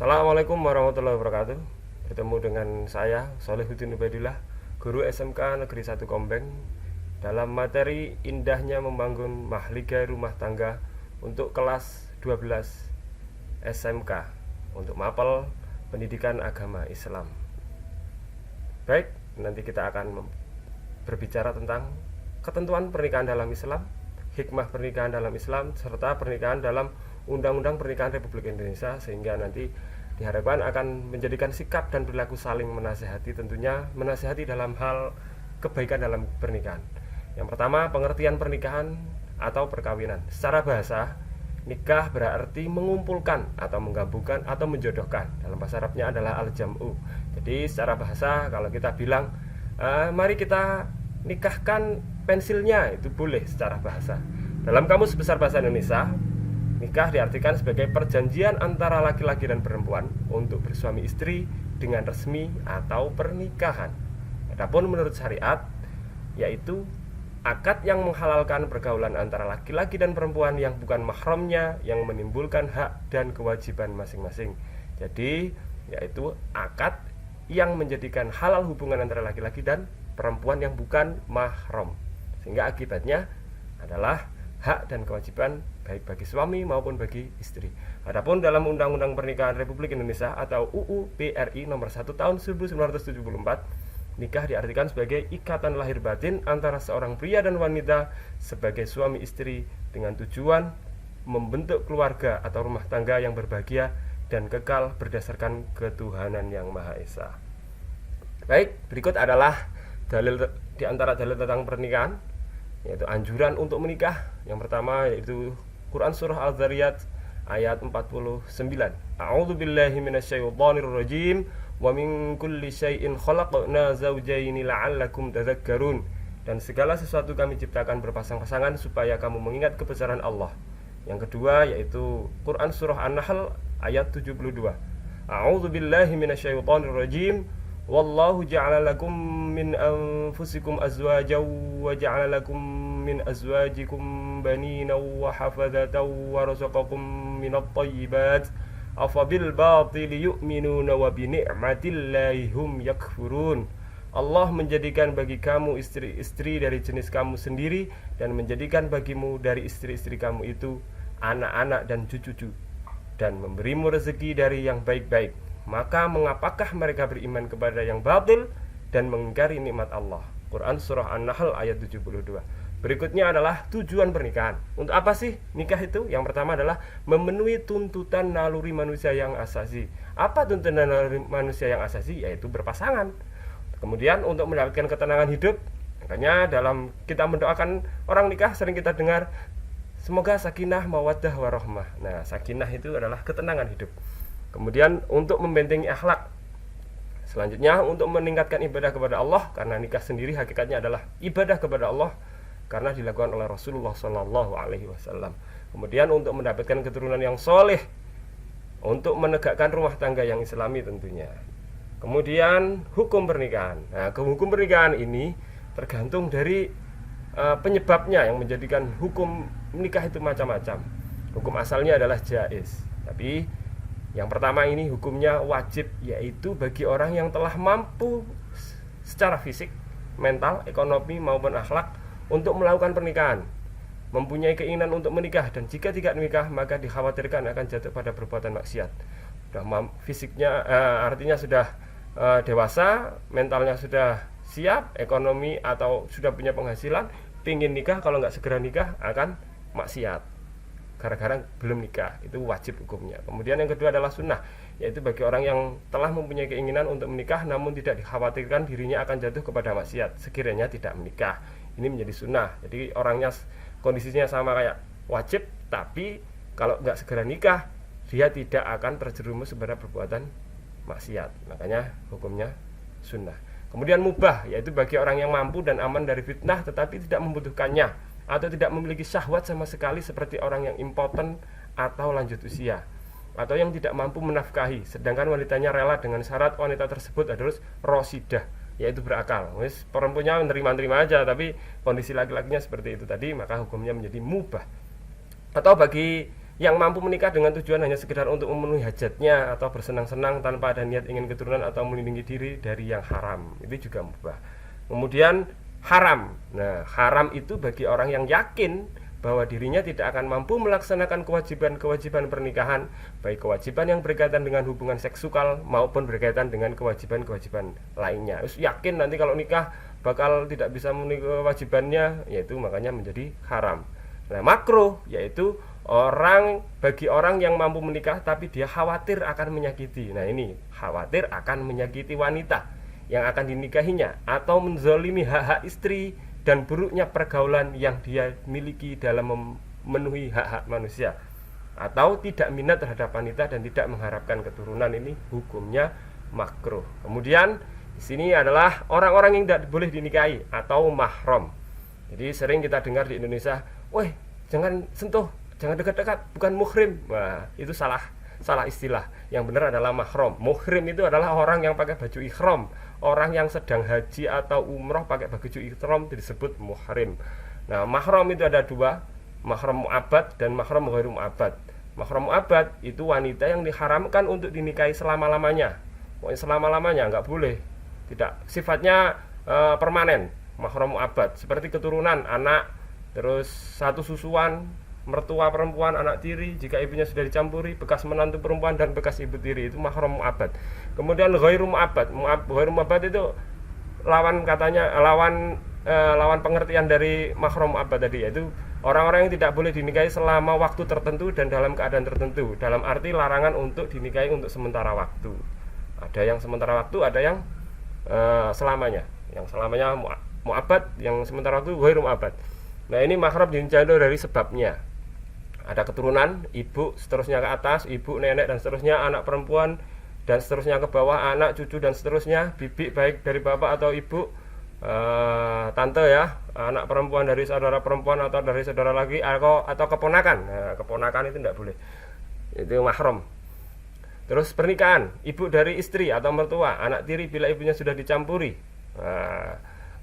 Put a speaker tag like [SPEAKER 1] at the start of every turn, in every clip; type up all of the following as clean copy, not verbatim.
[SPEAKER 1] Assalamualaikum warahmatullahi wabarakatuh. Bertemu dengan saya Solihuddin Ubaidillah, guru SMK Negeri 1 Kombeng, dalam materi indahnya membangun mahligai rumah tangga untuk kelas 12 SMK untuk mapel pendidikan agama Islam. Baik, nanti kita akan berbicara tentang ketentuan pernikahan dalam Islam, hikmah pernikahan dalam Islam, serta pernikahan dalam Undang-Undang Pernikahan Republik Indonesia, sehingga nanti diharapkan akan menjadikan sikap dan perilaku saling menasihati, tentunya menasihati dalam hal kebaikan dalam pernikahan. Yang pertama, pengertian pernikahan atau perkawinan. Secara bahasa, nikah berarti mengumpulkan atau menggabungkan atau menjodohkan. Dalam bahasa Arabnya adalah al-jam'u. Jadi secara bahasa kalau kita bilang mari kita nikahkan pensilnya, itu boleh secara bahasa. Dalam Kamus Besar Bahasa Indonesia, nikah diartikan sebagai perjanjian antara laki-laki dan perempuan untuk bersuami istri dengan resmi atau pernikahan. Adapun menurut syariat, yaitu akad yang menghalalkan pergaulan antara laki-laki dan perempuan yang bukan mahramnya, yang menimbulkan hak dan kewajiban masing-masing. Jadi, yaitu akad yang menjadikan halal hubungan antara laki-laki dan perempuan yang bukan mahram, sehingga akibatnya adalah hak dan kewajiban baik bagi suami maupun bagi istri. Adapun dalam Undang-Undang Pernikahan Republik Indonesia atau UU PRI nomor 1 tahun 1974, nikah diartikan sebagai ikatan lahir batin antara seorang pria dan wanita sebagai suami istri dengan tujuan membentuk keluarga atau rumah tangga yang berbahagia dan kekal berdasarkan ketuhanan yang Maha Esa. Baik, berikut adalah dalil di antara dalil tentang pernikahan, yaitu anjuran untuk menikah. Yang pertama yaitu Quran Surah Al-Zariyat ayat 49. A'udzubillahi minasyaitonirrajim. Wa min kulli syai'in khalaqna zawjaini la'allakum tadhakkarun. Dan segala sesuatu kami ciptakan berpasang-pasangan supaya kamu mengingat kebesaran Allah. Yang kedua yaitu Quran Surah An-Nahl ayat 72. A'udzubillahi minasyaitonirrajim. Wallahu ja'ala lakum min anfusikum azwajan wa ja'ala lakum min azwajikum banina wa hafadatan wa razaqakum minat thayyibat afabil batili yu'minuna wa bi ni'matillahi hum yakfurun. Allah menjadikan bagi kamu istri-istri dari jenis kamu sendiri dan menjadikan bagimu dari istri-istri kamu itu anak-anak dan cucu-cucu dan memberimu rezeki dari yang baik-baik. Maka mengapakah mereka beriman kepada yang batil dan mengingkari nikmat Allah? Quran Surah An-Nahl ayat 72. Berikutnya adalah tujuan pernikahan. Untuk apa sih nikah itu? Yang pertama adalah memenuhi tuntutan naluri manusia yang asasi. Apa tuntutan naluri manusia yang asasi? Yaitu berpasangan. Kemudian untuk mendapatkan ketenangan hidup. Makanya dalam kita mendoakan orang nikah sering kita dengar, semoga sakinah mawaddah warahmah. Nah, sakinah itu adalah ketenangan hidup. Kemudian untuk membentengi akhlak. Selanjutnya untuk meningkatkan ibadah kepada Allah, karena nikah sendiri hakikatnya adalah ibadah kepada Allah karena dilakukan oleh Rasulullah SAW. Kemudian untuk mendapatkan keturunan yang soleh, untuk menegakkan rumah tangga yang islami tentunya. Kemudian hukum pernikahan. Nah, hukum pernikahan ini tergantung dari penyebabnya yang menjadikan hukum nikah itu macam-macam. Hukum asalnya adalah jaiz, tapi yang pertama ini hukumnya wajib, yaitu bagi orang yang telah mampu secara fisik, mental, ekonomi maupun akhlak untuk melakukan pernikahan, mempunyai keinginan untuk menikah, dan jika tidak menikah maka dikhawatirkan akan jatuh pada perbuatan maksiat. Fisiknya artinya sudah dewasa, mentalnya sudah siap, ekonomi atau sudah punya penghasilan, pingin nikah, kalau nggak segera nikah akan maksiat gara-gara belum nikah, itu wajib hukumnya. Kemudian yang kedua adalah sunnah, yaitu bagi orang yang telah mempunyai keinginan untuk menikah namun tidak dikhawatirkan dirinya akan jatuh kepada maksiat, sekiranya tidak menikah. Ini menjadi sunnah. Jadi orangnya kondisinya sama kayak wajib, tapi kalau nggak segera nikah dia tidak akan terjerumus kepada perbuatan maksiat. Makanya hukumnya sunnah. Kemudian mubah, yaitu bagi orang yang mampu dan aman dari fitnah tetapi tidak membutuhkannya atau tidak memiliki syahwat sama sekali, seperti orang yang impoten atau lanjut usia, atau yang tidak mampu menafkahi, sedangkan wanitanya rela dengan syarat wanita tersebut adalah rosidah, yaitu berakal. Perempuannya menerima-terima aja, tapi kondisi laki-lakinya seperti itu tadi, maka hukumnya menjadi mubah. Atau bagi Yang mampu menikah dengan tujuan hanya sekedar untuk memenuhi hajatnya atau bersenang-senang tanpa ada niat ingin keturunan atau melindungi diri dari yang haram, itu juga mubah. Kemudian haram. Nah, haram itu bagi orang yang yakin bahwa dirinya tidak akan mampu melaksanakan kewajiban-kewajiban pernikahan, baik kewajiban yang berkaitan dengan hubungan seksual maupun berkaitan dengan kewajiban-kewajiban lainnya. Terus yakin nanti kalau nikah bakal tidak bisa memenuhi kewajibannya, yaitu makanya menjadi haram. Nah, makruh yaitu bagi orang yang mampu menikah tapi dia khawatir akan menyakiti. Nah, ini khawatir akan menyakiti wanita yang akan dinikahinya atau menzalimi hak-hak istri dan buruknya pergaulan yang dia miliki dalam memenuhi hak-hak manusia, atau tidak minat terhadap wanita dan tidak mengharapkan keturunan, ini hukumnya makruh. Kemudian di sini adalah orang-orang yang tidak boleh dinikahi atau mahram. Jadi sering kita dengar di Indonesia, "Woi, jangan sentuh, jangan dekat-dekat, bukan muhrim." Wah, itu salah istilah. Yang benar adalah mahram. Muhrim itu adalah orang yang pakai baju ihram. Orang yang sedang haji atau umroh pakai baju ihram disebut muhrim. Nah, mahram itu ada dua, mahram mu'abbad dan mahram ghairu mu'abbad. Mahram mu'abbad itu wanita yang diharamkan untuk dinikahi selama-lamanya. Pokoknya selama-lamanya nggak boleh. Tidak, sifatnya permanen. Mahram mu'abbad seperti keturunan, anak, terus satu susuan, mertua perempuan, anak tiri jika ibunya sudah dicampuri, bekas menantu perempuan dan bekas ibu tiri, itu mahram mu'abbad. Kemudian ghairu mu'abbad. Ghairu mu'abbad itu lawan pengertian dari mahram mu'abbad tadi, yaitu orang-orang yang tidak boleh dinikahi selama waktu tertentu dan dalam keadaan tertentu. Dalam arti larangan untuk dinikahi untuk sementara waktu. Ada yang sementara waktu, ada yang selamanya. Yang selamanya mu'abbad, yang sementara waktu ghairu mu'abbad. Nah, ini mahram diinjado dari sebabnya. Ada keturunan, ibu, seterusnya ke atas, ibu, nenek, dan seterusnya, anak perempuan, dan seterusnya ke bawah, anak, cucu, dan seterusnya, bibi baik dari bapak atau ibu, tante ya, anak perempuan dari saudara perempuan atau dari saudara lagi, atau keponakan. Nah, keponakan itu tidak boleh, itu mahram. Terus pernikahan, ibu dari istri atau mertua, anak tiri bila ibunya sudah dicampuri. Nah,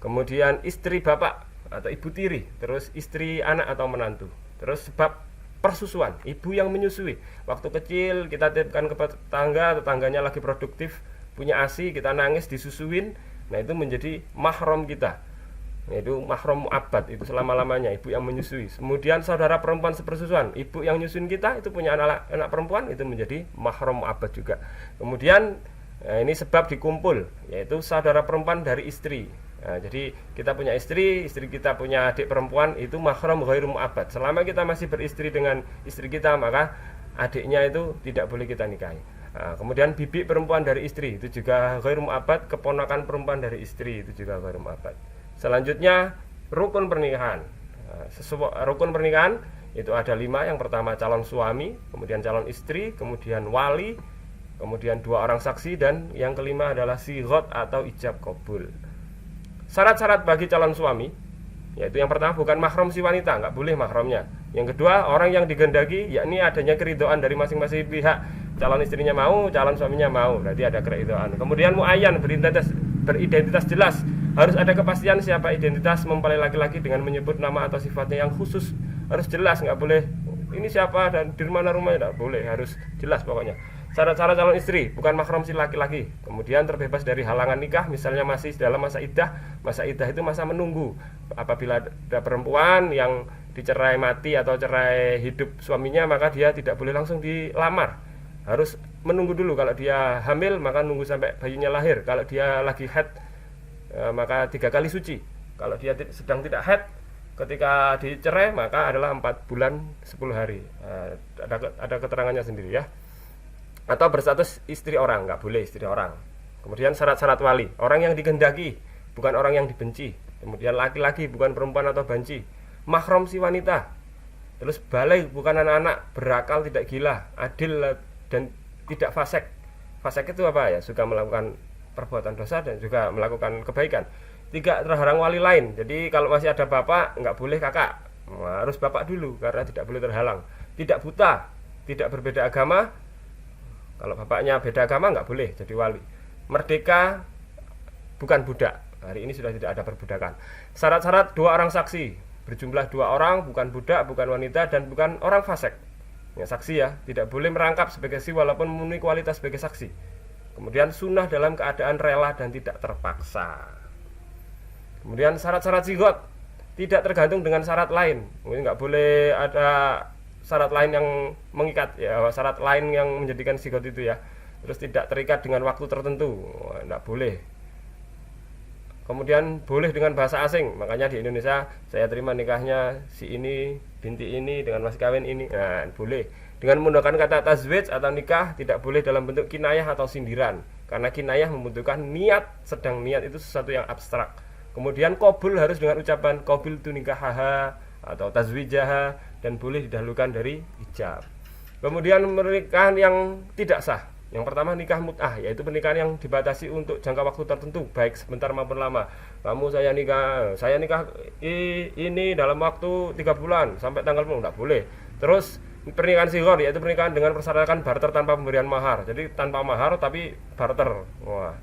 [SPEAKER 1] kemudian istri bapak atau ibu tiri, terus istri anak atau menantu. Terus sebab persusuan, ibu yang menyusui. Waktu kecil kita titipkan ke tetangganya lagi produktif, punya ASI, kita nangis disusuin. Nah, itu menjadi mahram kita. Nah, itu mahram mu'abbad, itu selama-lamanya ibu yang menyusui. Kemudian saudara perempuan sepersusuan, ibu yang nyusuin kita itu punya anak perempuan, itu menjadi mahram mu'abbad juga. Kemudian ini sebab dikumpul, yaitu saudara perempuan dari istri. Nah, jadi kita punya istri kita punya adik perempuan, itu mahram ghairu mu'abbad. Selama kita masih beristri dengan istri kita, maka adiknya itu tidak boleh kita nikahi. Nah, kemudian bibi perempuan dari istri, itu juga ghairu mu'abbad. Keponakan perempuan dari istri, itu juga ghairu mu'abbad. Selanjutnya rukun pernikahan. Rukun pernikahan itu ada 5. Yang pertama calon suami, kemudian calon istri, kemudian wali, kemudian 2 orang saksi, dan yang kelima adalah sighat atau ijab qabul. Syarat-syarat bagi calon suami, yaitu yang pertama bukan mahram si wanita, nggak boleh mahramnya. Yang kedua, orang yang digendaki, yakni adanya keridhaan dari masing-masing pihak. Calon istrinya mau, calon suaminya mau, berarti ada keridhaan. Kemudian muayyan, beridentitas jelas. Harus ada kepastian siapa identitas mempelai laki-laki dengan menyebut nama atau sifatnya yang khusus. Harus jelas, nggak boleh ini siapa dan di mana rumahnya, nggak boleh, harus jelas pokoknya. Syarat-syarat calon istri, bukan mahram si laki-laki. Kemudian terbebas dari halangan nikah, misalnya masih dalam masa iddah. Masa iddah itu masa menunggu. Apabila ada perempuan yang dicerai mati atau cerai hidup suaminya, maka dia tidak boleh langsung dilamar. Harus menunggu dulu. Kalau dia hamil, maka nunggu sampai bayinya lahir. Kalau dia lagi haid, maka 3 kali suci. Kalau dia sedang tidak haid, ketika dicerai, maka adalah 4 bulan 10 hari. Ada keterangannya sendiri ya. Atau berstatus istri orang, nggak boleh istri orang. Kemudian syarat-syarat wali, orang yang digendaki, bukan orang yang dibenci. Kemudian laki-laki, bukan perempuan atau banci. Mahram si wanita. Terus baligh, bukan anak-anak, berakal, tidak gila, adil dan tidak fasik. Fasik itu apa ya? Suka melakukan perbuatan dosa dan juga melakukan kebaikan. 3, terhalang wali lain. Jadi kalau masih ada bapak, nggak boleh kakak. Harus bapak dulu karena tidak boleh terhalang. Tidak buta, tidak berbeda agama. Kalau bapaknya beda agama nggak boleh jadi wali. Merdeka, bukan budak. Hari ini sudah tidak ada perbudakan. Syarat-syarat 2 orang saksi, berjumlah 2 orang, bukan budak, bukan wanita, dan bukan orang fasik. Ya, saksi ya, tidak boleh merangkap sebagai saksi walaupun memenuhi kualitas sebagai saksi. Kemudian sunnah dalam keadaan rela dan tidak terpaksa. Kemudian syarat-syarat sigot tidak tergantung dengan syarat lain. Mungkin nggak boleh ada syarat lain yang mengikat ya, syarat lain yang menjadikan sigot itu ya. Terus tidak terikat dengan waktu tertentu, nggak boleh. Kemudian boleh dengan bahasa asing, makanya di Indonesia saya terima nikahnya si ini, binti ini dengan mas kawin ini, nah boleh. Dengan menggunakan kata tazwij atau nikah tidak boleh dalam bentuk kinayah atau sindiran, karena kinayah membutuhkan niat, sedang niat itu sesuatu yang abstrak. Kemudian qabul harus dengan ucapan qabil tu nikahaha atau tazwijaha, dan boleh didahulukan dari ijab. Kemudian pernikahan yang tidak sah. Yang pertama nikah mut'ah, yaitu pernikahan yang dibatasi untuk jangka waktu tertentu, baik sebentar maupun lama. Saya nikah ini dalam waktu 3 bulan sampai tanggal pun tidak boleh. Terus pernikahan sighar, yaitu pernikahan dengan persyaratan barter tanpa pemberian mahar. Jadi tanpa mahar tapi barter. Wah.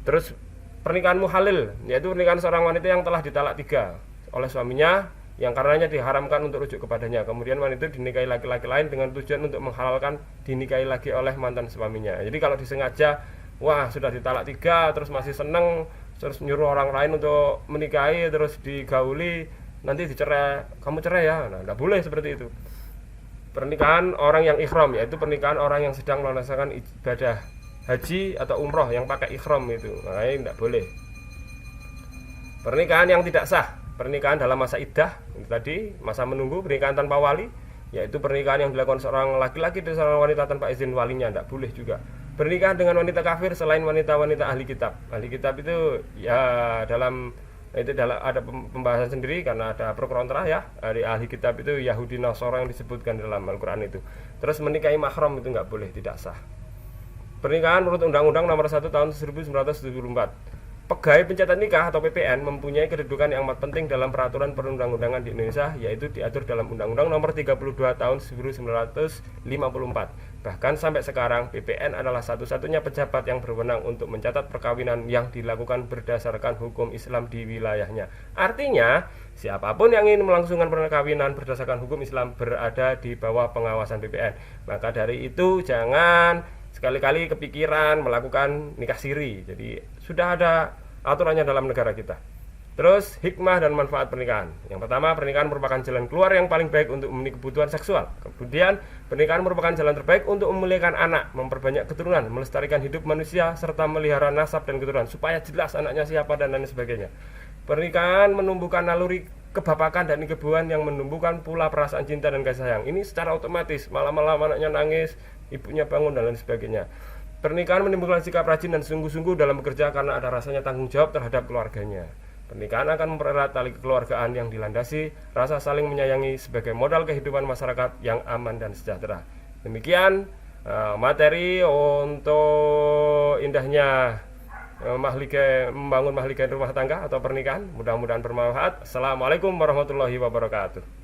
[SPEAKER 1] Terus pernikahan muhalil, yaitu pernikahan seorang wanita yang telah ditalak 3 oleh suaminya, yang karenanya diharamkan untuk rujuk kepadanya. Kemudian wanita dinikahi laki-laki lain dengan tujuan untuk menghalalkan dinikahi lagi oleh mantan suaminya. Jadi kalau disengaja, wah sudah ditalak 3 terus masih seneng, terus nyuruh orang lain untuk menikahi, terus digauli, nanti dicerai, kamu cerai ya, nah tidak boleh seperti itu. Pernikahan orang yang ikhram, yaitu pernikahan orang yang sedang melaksanakan ibadah haji atau umroh yang pakai ikhram itu, nah ini tidak boleh. Pernikahan yang tidak sah, pernikahan dalam masa iddah, itu tadi masa menunggu, pernikahan tanpa wali, yaitu pernikahan yang dilakukan seorang laki-laki dan seorang wanita tanpa izin walinya, tidak boleh juga. Pernikahan dengan wanita kafir selain wanita-wanita ahli kitab. Ahli kitab itu ya ada pembahasan sendiri karena ada pro kontra ya. Dari ahli kitab itu Yahudi Nasara yang disebutkan dalam Al-Qur'an itu. Terus menikahi mahram itu nggak boleh, tidak sah. Pernikahan menurut Undang-Undang Nomor 1 Tahun 1974. Pegawai pencatat nikah atau PPN mempunyai kedudukan yang amat penting dalam peraturan perundang-undangan di Indonesia, yaitu diatur dalam Undang-Undang Nomor 32 Tahun 1954. Bahkan sampai sekarang PPN adalah satu-satunya pejabat yang berwenang untuk mencatat perkawinan yang dilakukan berdasarkan hukum Islam di wilayahnya. Artinya, siapapun yang ingin melangsungkan perkawinan berdasarkan hukum Islam berada di bawah pengawasan PPN. Maka dari itu jangan sekali-kali kepikiran melakukan nikah siri. Jadi sudah ada aturannya dalam negara kita. Terus hikmah dan manfaat pernikahan. Yang pertama, pernikahan merupakan jalan keluar yang paling baik untuk memenuhi kebutuhan seksual. Kemudian, pernikahan merupakan jalan terbaik untuk memuliakan anak, memperbanyak keturunan, melestarikan hidup manusia, serta melihara nasab dan keturunan supaya jelas anaknya siapa dan lain sebagainya. Pernikahan menumbuhkan naluri kebapakan dan kebuahan yang menumbuhkan pula perasaan cinta dan kasih sayang. Ini secara otomatis, malam-malam anaknya nangis, ibunya bangun dan lain sebagainya. Pernikahan menimbulkan sikap rajin dan sungguh-sungguh dalam bekerja karena ada rasanya tanggung jawab terhadap keluarganya. Pernikahan akan mempererat tali kekeluargaan yang dilandasi rasa saling menyayangi sebagai modal kehidupan masyarakat yang aman dan sejahtera. Demikian materi untuk indahnya membangun mahligai rumah tangga atau pernikahan. Mudah-mudahan bermanfaat. Assalamualaikum warahmatullahi wabarakatuh.